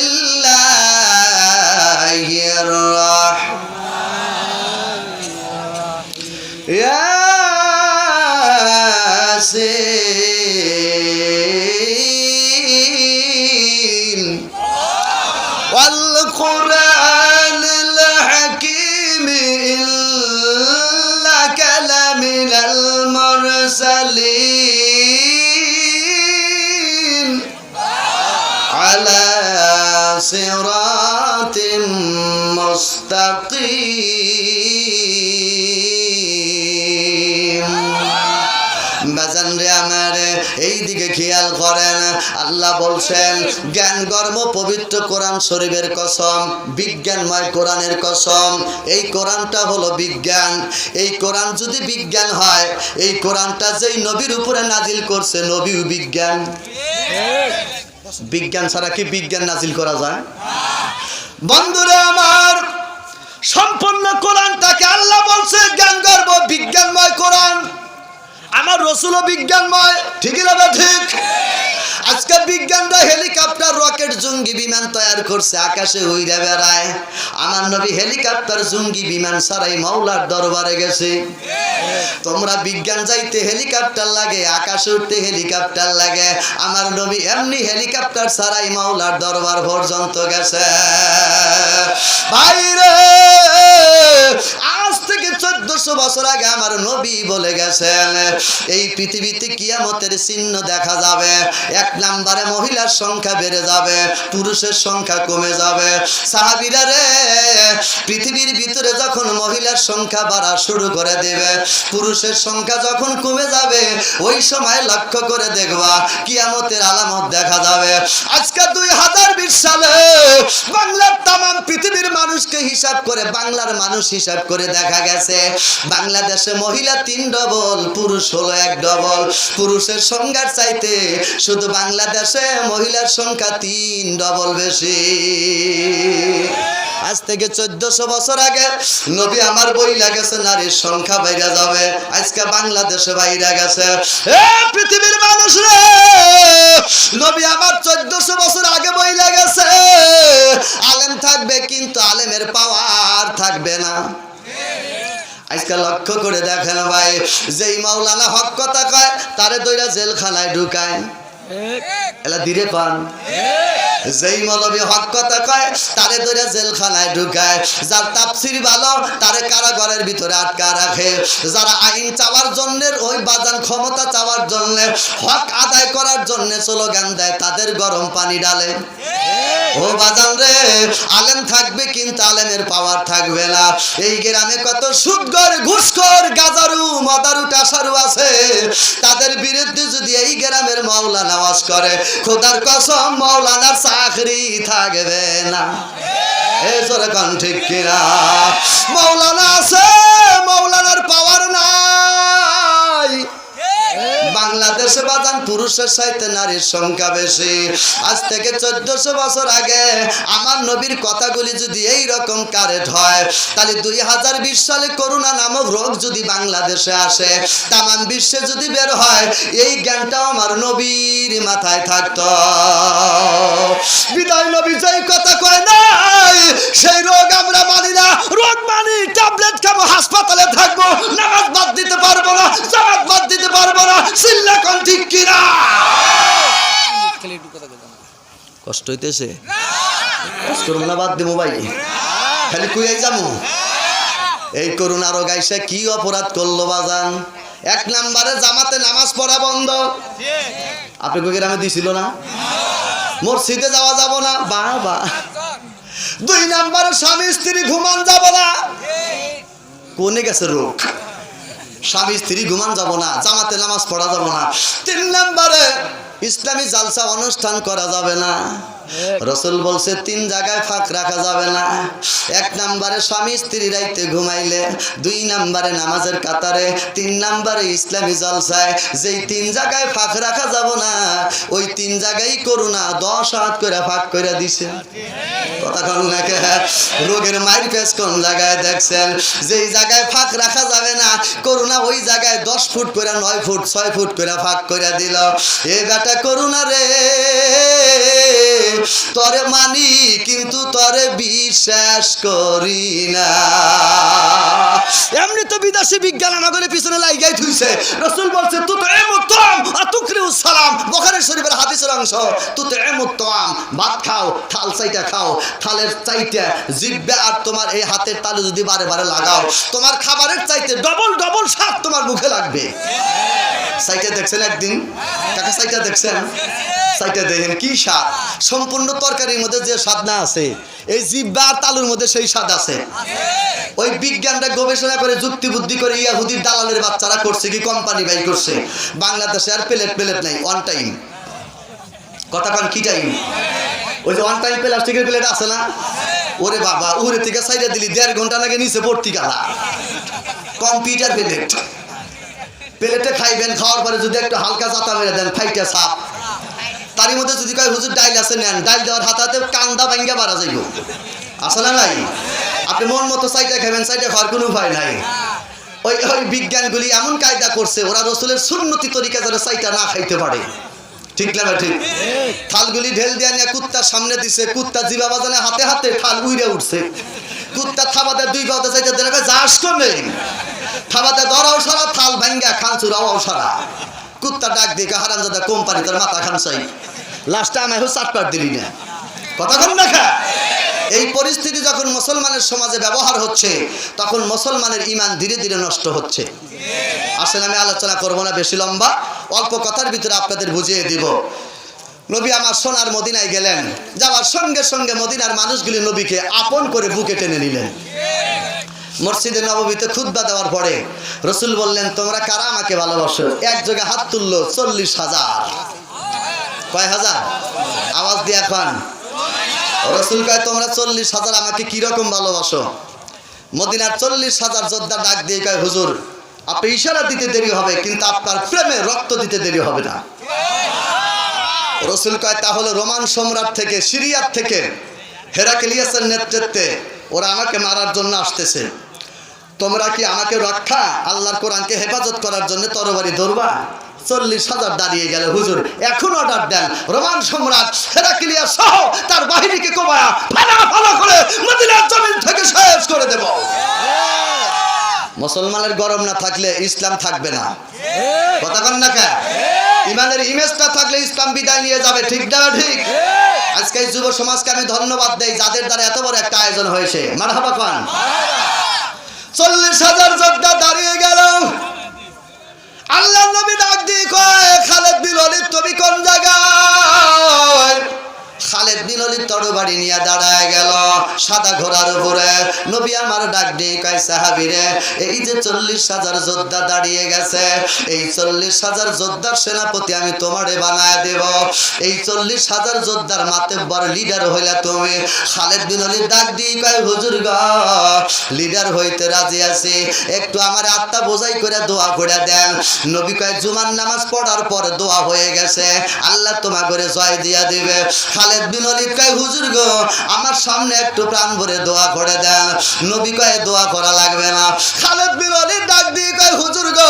রাহমানির ইয়াসিন ওয়াল কুরআনিল হাকীম ইন্নাকা লামিনাল মুরসালিন আলা সিরাতিম মুস্তাকিম। বাজান রে আমার, এই দিকে খেয়াল করেন। আল্লাহ বলছেন জ্ঞান গর্ব পবিত্র কোরআন শরীফের কসম, বিজ্ঞানময় কোরআনের কসম। এই কোরআনটা হলো বিজ্ঞান। এই কোরআন যদি বিজ্ঞান হয়, এই কোরআনটা যেই নবীর উপরে নাজিল করছে, নবীও বিজ্ঞান। বিজ্ঞান ছাড়া কি বিজ্ঞান নাজিল করা যায়? বন্ধুরা আমার, সম্পূর্ণ কোরআনটাকে আল্লাহ বলছে জ্ঞান গর্ব বিজ্ঞানময় কোরআন। আমার রসুলও বিজ্ঞানময়, ঠিকই না ঠিক? আজকে বিজ্ঞানরা হেলিকপ্টার, রকেট, জঙ্গি বিমান তৈরি করছে, আকাশে উইরা বেড়ায়। আমার নবী হেলিকপ্টার, জঙ্গি বিমান ছাড়াই মাওলার দরবারে গেছে। তোমরা বিজ্ঞান যাইতে হেলিকপ্টার লাগে, আকাশে উঠতে হেলিকপ্টার লাগে। আমার নবী এমনি হেলিকপ্টার ছাড়াই মাওলার দরবার পর্যন্ত গেছে। ভাইরে, আজ থেকে 1400 বছর আগে আমার নবী বলে গেছেন এই পৃথিবীতে কিয়ামতের চিহ্ন দেখা যাবে। এক নম্বরে মহিলার সংখ্যা বেড়ে যাবে, পুরুষের সংখ্যা কমে যাবে। সাহাবীরা রে, পৃথিবীর ভিতরে যখন মহিলার সংখ্যা বাড়া শুরু করে দেবে, পুরুষের সংখ্যা যখন কমে যাবে, ওই সময় লক্ষ্য করে দেখবা কিয়ামতের আলামত দেখা যাবে। আজকে 2020 সালে বাংলার তামাম পৃথিবীর মানুষকে হিসাব করে, বাংলার মানুষ হিসাব করে দেখা গেছে বাংলাদেশে মহিলা 3 ডবল, পুরুষ হলো 1 ডবল। পুরুষের সংখ্যার চাইতে শুধু বাংলাদেশে মহিলার সংখ্যা 3 ডবল বেশি। আজ থেকে 1400 বছর আগে নবী আমার বইলা গেছে নারীর সংখ্যা বাইরে যাবে, আজকে বাংলাদেশে বাইরে গেছে। এ পৃথিবীর মানুষ রে, নবী আমার 1400 বছর আগে বইলা গেছে আলেম থাকবে, কিন্তু আলেমের পাওয়ার থাকবে না। আজকে লক্ষ্য করে দেখেন ভাই, যেই মাওলানা হক কথা কয় তারে দইরা জেলখানায় ঢুকায়। এলা ধীরে পান। যেই মৌলবী হক কথা কয় তারে ধরে জেলখানায় ঢুকায়। যার তাফসীর ভালো তারে কারাগারের ভিতরে আটকা রাখে। যারা আইন চাওয়ার জন্য, ওই বাজান ক্ষমতা চাওয়ার জন্য, হক আদায় করার জন্য স্লোগান দেয়, তাদের গরম পানি ডালে। ও বাজান রে, আলেম থাকবে কিন্তু আলেমের পাওয়ার থাকবে না। এই গ্রামে কত সুদখোর, ঘুষখোর, গাজারু, মদারু, টাসারু আছে, তাদের বিরুদ্ধে যদি এই গ্রামের মাওলানা আওয়াজ করে, খোদার কসম মাওলানার চাকরি থাকবে না। এই জোরে কোন ঠিক কিনা? মাওলানা আছে, মাওলানার পাওয়ার নাই। বাংলাদেশে বাজান পুরুষের সাথে নারীর সংখ্যা বেশি। আজ থেকে 1400 বছর আগে আমার নবীর কথাগুলি যদি এই রকম কারেক্ট হয়, তাহলে 2020 সালে করোনা নামক রোগ যদি বাংলাদেশে আসে, তামাম বিশ্বে যদি বের হয়, এই জ্ঞানটাও আমার নবীর মাথায় থাকতো। বিদায় নবী যেই কথা কয় নাই, সেই রোগ আমরা মানি না। রোগ মানি, ট্যাবলেট খাবো, হাসপাতালে থাকবো, নামাজ বাদ দিতে পারবো না, জামাত বাদ দিতে পারবো না। সিল্লা কোন ঠিক কিনা? কষ্ট হইতেছে, কষ্ট করবো না, বাদ দেবো ভাই, খালি কুয়াই যাবো। এই করোনা রোগ আইসা কি অপরাধ করলো বাজান? 1 নম্বরে জামাতে নামাজ পড়া বন্ধ। আপনি গ্রামে দিছিল না? মসজিদে যাওয়া যাব না, বাবা। 2 নম্বরে স্বামী স্ত্রী ঘুমান যাব না। কোনে গেছে রোগ? স্বামী স্ত্রী ঘুমান যাব না, জামাতে নামাজ পড়া যাব না। 3 নম্বরে ইসলামী জালসা অনুষ্ঠান করা যাবে না। রসুল বলছে 3 জায়গায় ফাঁক রাখা যাবে না। 1 নম্বরে স্বামী স্ত্রী রাইতে ঘুমাইলে, 2 নম্বরে নামাজের কাতারে, 3 নম্বরে ইসলামী জলসায়। যেই 3 জায়গায় ফাঁক রাখা যাব না, ওই 3 জায়গায় করুণা 10 হাত করে ফাঁক করে দিছে। কথা কোন নাকি? রোগের মাইর পেস কোন জায়গায় দেখছেন? যেই জায়গায় ফাঁক রাখা যাবে না, করুণা ওই জায়গায় 10 ফুট করে, 9 ফুট, 6 ফুট করে ফাঁক করে দিল। এ বেটা করুণা রে, তরে মানি কিন্তু তরে বিশ্বাস করি না। এমনি তো বিদেশি বিজ্ঞান আমাদের পিছনে লাগাই থুইছে। রাসূল বলছে তুতইমুত্তাম আতুকরিউস সালাম, বুখারী শরীফের হাদিসের অংশ। তুতইমুত্তাম, ভাত খাও, থাল চাইটা খাও, থালের চাইটা জিহ্বা আর তোমার এই হাতের তালু যদি বারে বারে লাগাও, তোমার খাবারের চাইতে ডবল ডবল স্বাদ তোমার মুখে লাগবে। সাইটা দেখছেন একদিন? কাকা সাইটা দেখছেন? সাইটা দেখেন কি স্বাদ। সম্পূর্ণ তরকারির মধ্যে যে স্বাদ না আছে, এই জিহ্বা আর তালুর মধ্যে সেই স্বাদ আছে। ওই বিজ্ঞানটা গবেষণা করে যুক্তি বুদ্ধি করে ইয়াহুদির দালালের বাচ্চারা করছে কি, কোম্পানি বাই করছে। বাংলাদেশে আর প্লেট নাই, অন টাইম। কথা কন কি টাইম? ওই যে অন টাইম প্লাস্টিকের প্লেট আছে না, ওরে বাবা, উড়ে থেকে সাইডে দিলি 1.5 ঘন্টা লাগে নিচে পড়তি গেলা। কম্পিউটার প্লেটে খাইবেন, খাওয়ার পরে যদি একটু হালকা জাতা মেরে দেন, ফাইটা সাপ। তারই মধ্যে যদি কয় হুজুর ডাইল আছে নেন, ডাইল দেওয়ার হাতে কান্দা ভাঙ্গা বাড়া যাইব। আসলে নাই, আপনি মন মতো সাইটা খাবেন, সাইটা খাওয়ার কোনো উপায় নাই। ওই বিজ্ঞানগুলি এমন কায়দা করছে, ওরা রসুলের সুন্নতি তরিকা যেন সাইটা না খাইতে পারে। ঠিক না ঠিক? থালগুলি ঢেল দিয়া নিয়ে কুত্তার সামনে দিছে, কুত্তা জিবা বাজানে হাতে হাতে থাল উইরে উঠছে। কুত্তা থাবাতে 2 পাওতে চাইতে দিলে যাস কমে, থাবাতে ধরাও সারা, থাল ভাঙ্গা খানচুরাও সারা। কুত্তা ডাক দিয়ে হারামজাদা কোম্পানি তোর মাথা খানসাই, লাস্টে আমায় চাটপাট দিলি না। কথা কম দেখা। এই পরিস্থিতি যখন মুসলমানের সমাজে ব্যবহার হচ্ছে, তখন মুসলমানের ঈমান ধীরে ধীরে নষ্ট হচ্ছে। আসলে আমি আলোচনা করব না বেশি লম্বা, অল্প কথার ভিতরে আপনাদের বুঝিয়ে দিব। নবী আমার সোনার মদিনায় গেলেন, যাওয়ার সঙ্গে সঙ্গে মদিনার মানুষগুলি নবীকে আপন করে বুকে টেনে নিলেন। মসজিদে নববীতে খুতবা দেওয়ার পরে রসুল বললেন, তোমরা কারা আমাকে ভালোবাসো? এক জায়গায় হাত তুললো 40,000। কয় হাজার? আওয়াজ দিয়ে এখন। রসুল কয়, তোমরা 40,000 আমাকে কিরকম ভালোবাসো? মদিনার 40,000 যোদ্ধা ডাক দিয়ে কয়, হুজুর আপনি ইশারা দিতে দেরি হবে, কিন্তু আপনার প্রেমে রক্ত দিতে দেরি হবে না। রসুল কয়, তাহলে রোমান সম্রাট থেকে, সিরিয়ার থেকে, হেরাক্লিয়াসের নেতৃত্বে ওরা আমাকে মারার জন্য আসতেছে। তোমরা কি আমাকে রক্ষা, আল্লাহর কোরআনকে হেফাজত করার জন্য তরবারি ধরবা? 40,000 দাঁড়িয়ে গেল। হুজুর এখন অর্ডার দেন, রোমান সম্রাট হেরাক্লিয়াস সহ তার বাহিনীকে কোবায়া ফালা করে মদিনার জমিন থেকে শেষ করে দেব। মুসলমানের গরম না থাকলে ইসলাম থাকবে না। কথা কন না কে? ইমানের ইমেজটা থাকলে ইসলাম বিদায় নিয়ে যাবে। ঠিক না ঠিক? আজকে যুব সমাজকে আমি ধন্যবাদ দেই, যাদের দ্বারা এত বড় একটা আয়োজন হয়েছে। মারহাবা খান। 40,000 যোদ্ধা দাঁড়িয়ে গেল। আল্লাহর নবী ডাক দিয়ে কয়, খালিদ বিন ওলীদ তুমি কোন জায়গায়? খালিদ বিন ওলীদ তরবারি নিয়ে দাঁড়ায় গেল সাদা ঘোড়ার উপরে। নবী আমার ডাক দিয়ে কয়, সাহাবীরে এই যে 40,000 যোদ্ধা দাঁড়িয়ে গেছে, এই 40,000 যোদ্ধার সেনাপতি আমি তোমারে বানায় দেব। এই 40,000 যোদ্ধার মাতব্বর লিডার হইলা তুমি। খালিদ বিন ওলীদ ডাক দিয়ে কয়, হুজুর গো লিডার হইতে রাজি আছি, একটু আমার আত্মা বোঝাই করে দোয়া করে দেন। নবী কয়, জুমার নামাজ পড়ার পর দোয়া হয়ে গেছে, আল্লাহ তোমার করে জয় দিয়া দিবে। খালিদ বিন ওলীদ কয়, হুজুর গো আমার সামনে একটু প্রাণ ভরে দোয়া করে দেন। নবী কয়, দোয়া করা লাগবে না। খালিদ বিন ওলীদ ডাক দিয়ে কয়, হুজুর গো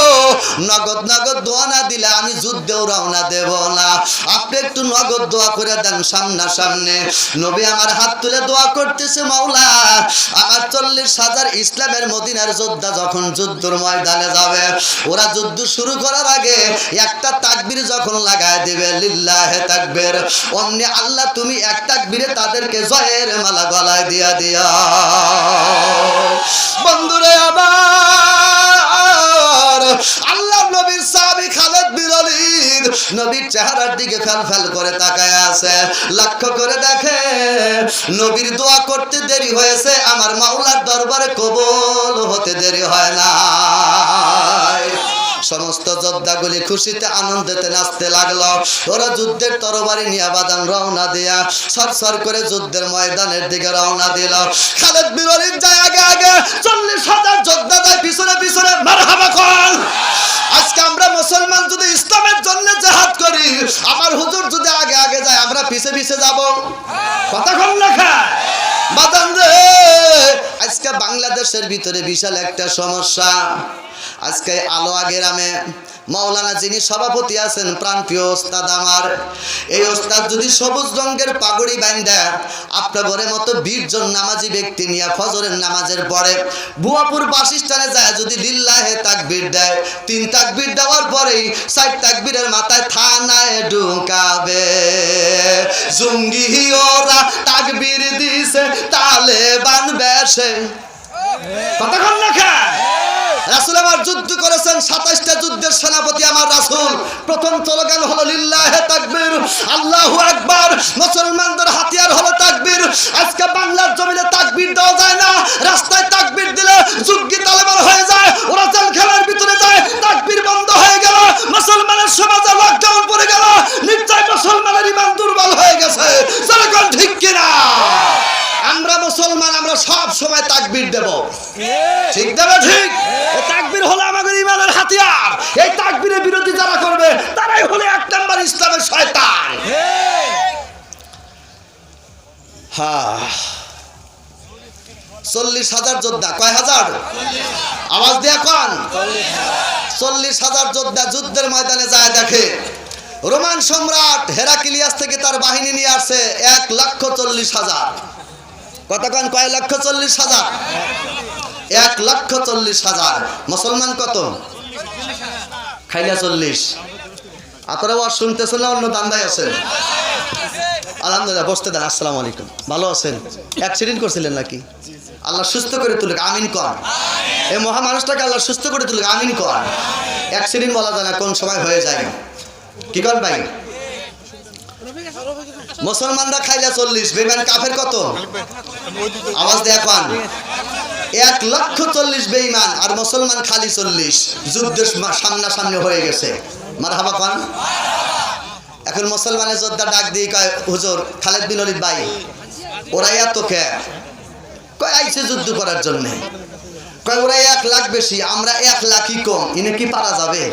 নগদ দোয়া না দিলে আমি যুদ্ধেও রওনা দেব না, আপনি একটু নগদ দোয়া করে দেন সামনা সামনে। নবী আমার হাত তুলে দোয়া করতেছে, মাওলা আমার 40,000 ইসলামের মদিনার যোদ্ধা যখন যুদ্ধের ময়দানে যাবে, ওরা যুদ্ধ শুরু করার আগে একটা তাকবীর যখন লাগায় দিবে, লিল্লাহে তাকবীর, অমনি আল্লাহ তুমি এক তাকবীরে তাদেরকে জয়ের মালা গলায় দিয়া দিয়া। বন্ধুরে আমার আল্লাহ নবীর সাহাবী খালিদ বিন ওলীদ নবীর চেহারার দিকে ফেল করে তাকায় আছে, লক্ষ্য করে দেখে নবীর দোয়া করতে দেরি হয়েছে, আমার মাওলার দরবারে কবুল হতে দেরি হয় না। সমস্ত যোদ্ধাগুলি খুশিতে আনন্দেতে নাচতে লাগলো। ওরা যুদ্ধের তরবারি নিয়ে বাদান রওনা দিয়া সরসর করে যুদ্ধের ময়দানের দিকে রওনা দিল। খালিদ বিন ওলীদ যায় আগে আগে, 40,000 যোদ্ধা যায় পিছনে পিছনে। মারহাবা কোন। আজকে আমরা মুসলমান যদি ইসলামের জন্য জিহাদ করি, আমার হুজুর যদি আগে আগে যায়, আমরা পিছে পিছে যাব। কথা কোন লেখা বাদান রে। আজকে বাংলাদেশের ভিতরে বিশাল একটা সমস্যা। আজকে আলোয়া গ্রামে মাওলানা যিনি সভাপতি আছেন, প্রাণপ্রিয় ওস্তাদ আমার, এই ওস্তাদ যদি সবুজ রঙের পাগড়ি বাঁধা আপনার ঘরের মতো 20 জন নামাজি ব্যক্তি নিয়ে ফজরের নামাজের পরে ভুয়াপুর বাস স্ট্যান্ডে যায় যদি লিল্লাহে তাকবীর দেয়, 3 তাকবীর দেওয়ার পরেই 4 তাকবীরের মাথায় থানায় ঢুকাবে। জঙ্গি ওরা তাকবীর দিছে, তালেবান বেশে। কতক্ষণ লেখা রাসূল আমার যুদ্ধ করেছেন, 27টা যুদ্ধের সেনাপতি আমার রাসূল। প্রথম স্লোগান হলো লিল্লাহে তাকবীর, আল্লাহু আকবার। মুসলমানদের হাতিয়ার হলো তাকবীর। আজকে বাংলার জমিনে তাকবীর দেওয়া যায় না, রাস্তায় তাকবীর দিলে যুগ্গি তালেবান হয়ে যায়, ওরা জেলখানার ভিতরে যায়, তাকবীর বন্ধ হয়ে গেল, মুসলমানের সমাজে লকডাউন পড়ে গেল, নিশ্চয় মুসলমানের ঈমান দুর্বল হয়ে গেছে। যেরকম ঠিক কিনা? আমরা মুসলমান, আমরা সব সময় তাকবীর দেব, ঠিক দেবে ঠিক। এই তাকবীর হলো আমাদের ঈমানের হাতিয়ার। এই তাকবীরের বিরোধী যারা করবে তারাই হলো 1 নাম্বার ইসলামের শয়তান। হ্যাঁ, 40,000 যোদ্ধা। কয় হাজার? আওয়াজ দিয়ে কোন? 40,000 যোদ্ধা যুদ্ধের ময়দানে যায় দেখে রোমান সম্রাট হেরাক্লিয়াস থেকে তার বাহিনী নিয়ে আসছে 1,40,000। কতক্ষণ? কয় লক্ষ 40,000? 1,40,000। মুসলমান কত? খাইলা 40। আপনারা ওয়াজ শুনতেছেন না অন্য দান্দায় আছেন? আলহামদুলিল্লাহ, বসতে দেন। আসসালামু আলাইকুম। ভালো আছেন? অ্যাক্সিডেন্ট করছিলেন নাকি? আল্লাহ সুস্থ করে তুলুক, আমিন কর। এই মহা মানুষটাকে আল্লাহ সুস্থ করে তুলুক, আমিন কর। অ্যাক্সিডেন্ট বলা যায় না, কোন সময় হয়ে যায়। কি কর ভাই? মুসলমানরা খাইলা 40, বেঈমান কাফের কত? আওয়াজ দিয়ে এখন 1,40,000 বেঈমান আর মুসলমান খালি 40। যুদ্ধের সামনাসামনি হয়ে গেছে। মারহাবা কোন। এখন মুসলমানের যোদ্ধা ডাক দিয়ে কয়, হুজুর খালিদ বিন ওলীদ ভাই, ওরা এত কে? কয় আইছে যুদ্ধ করার জন্য। কয় ওরা 1 লাখ বেশি, আমরা 1 লাখই কম, ইনে কি পারা যাবে?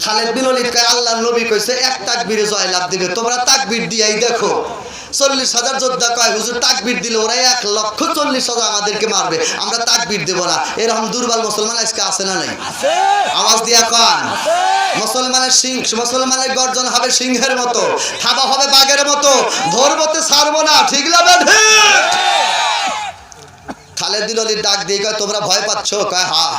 খালিদ বিন ওলীদ কয়, আল্লাহর নবী কইছে 1 তাকবীরে জয়লাভ দিবে, তোমরা তাকবীর দিয়াই দেখো। 40,000 যোদ্ধা কয়, হুজুর তাকবীর দিলে ওরা 1,40,000 আমাদেরকে মারবে, আমরা তাকবীর দেব না। এরকম দুর্বল মুসলমান আজকে আছে না নাই? আওয়াজ দিয়া কোন। মুসলমানের মুসলমানের গর্জন হবে সিংহের মতো, থাবা হবে বাঘের মতো, ধরবতে ছাড়বো না, ঠিক লাগবে? ঠিক। খালিদ বিন ওলীদ ডাক দিয়ে কয়, তোমরা ভয় পাচ্ছ? কয় হ্যাঁ।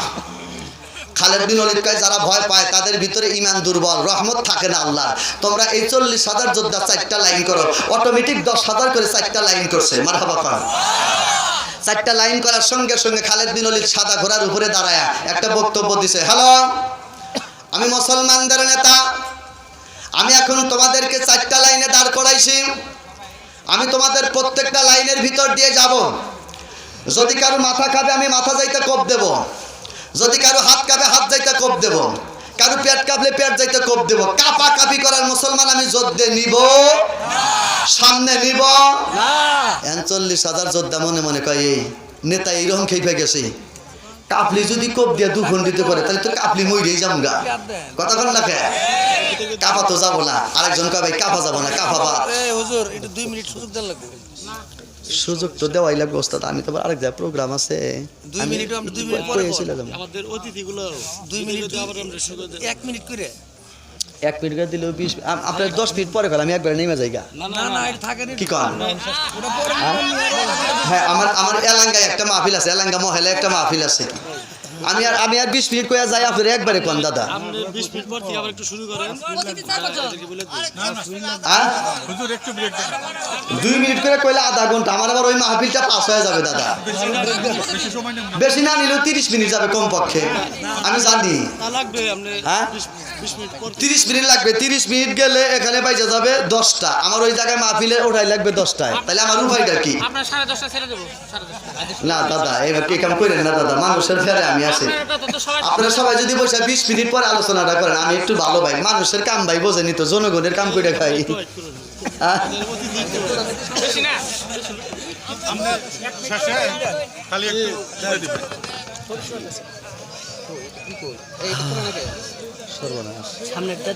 খালিদ বিন ওলীদ কয়, যারা ভয় পায় তাদের ভিতরে ঈমান দুর্বল, রহমত থাকে না আল্লাহ। তোমরা এই 40,000 যোদ্ধা 4টা লাইন করো। অটোমেটিক 10,000 করে 4টা লাইন করছে। মারহাবা কোন। 4টা লাইন করার সঙ্গে সঙ্গে খালিদ বিন ওলীদ সাদা ঘোড়ার উপরে দাঁড়ায়া একটা বক্তব্য দিছে। হ্যালো, আমি মুসলমানদের নেতা, আমি এখন তোমাদেরকে 4টা লাইনে দাঁড় করাইছি। আমি তোমাদের প্রত্যেকটা লাইনের ভিতর দিয়ে যাব। যদি কারো মাথা কাঁপে আমি মাথা যাইতে কোপ দেব, যদি কারো হাত কাঁপে হাত যাইতে কোপ দেব, কারো পেট কাঁপলে পেট যাইতে কোপ দেব। কাপা কাপি করার মুসলমান আমি যুদ্ধে নিব, সামনে নিব না। 40,000 যোদ্ধা মনে মনে কয়, এই নেতা এইরকম খেপে গেছে, কাপলি যদি কোপ দিয়ে 2 খণ্ডিত করে তাহলে তো কাপলি মইরেই যামগা। কথা কোন না? কাপা তো যাবো না। আরেকজন কয়, ভাই কাপা যাবো না, কাপা বাদ। হুজুর একটু 2 মিনিট সুযোগ দেন লাগবে। সুযোগ তো দেওয়াই লাগবে ওস্তাদ, আমি তো আরেক জায়গায় প্রোগ্রাম আছে। 2 মিনিট, আমরা 2 মিনিট পরে আমাদের অতিথিগুলো 2 মিনিট আবার আমরা সুযোগ দেব। 1 মিনিট করে 1 মিনিট করে দিলেও 20, আপনার 10 মিনিট পরে গেল, আমি একবার নেমে যাইগা। না না এটা থাকে না। কি কন? হ্যাঁ, আমার এলাঙ্গায় একটা মাহফিল আছে, এলাঙ্গা মহলে একটা মাহফিল আছে। আমি আর 20 মিনিট কইয়া যাই, আপনার একবারে কোন দাদা? আপনি 20 মিনিট পর থেকে আবার একটু শুরু করেন। হুজুর একটু ব্রেক দেন। 2 মিনিট করে কইলে আধা ঘন্টা, আমার আবার ওই মাহফিলটা পাস হয়ে যাবে দাদা। বেশি না নিলেও 30 মিনিট যাবে কম পক্ষে, আমি জানি। তা লাগবে আপনি হ্যাঁ 20 মিনিট পর 30 মিনিট লাগবে। 30 মিনিট গেলে এখানে বাইজা যাবে 10টা। আমার ওই জায়গায় মাহফিলে ওঠাই লাগবে 10টায়। তাহলে আমার উপায়টা কি? আপনার 10:30 ছেড়ে দেব। 10:30 না দাদা, এবার কি কাম করেন না দাদা, মানুষের ফেরে আমি আছে আপনারা সবাই যদি বসে 20 মিনিট পরে আলোচনাটা করেন আমি একটু ভালো ভাই মানুষের কাম ভাই বোঝেনি তো জনগণের কাম করে খাই হ্যাঁ? শেষে খালি একটু দিয়ে দিবেন। সামনে একটা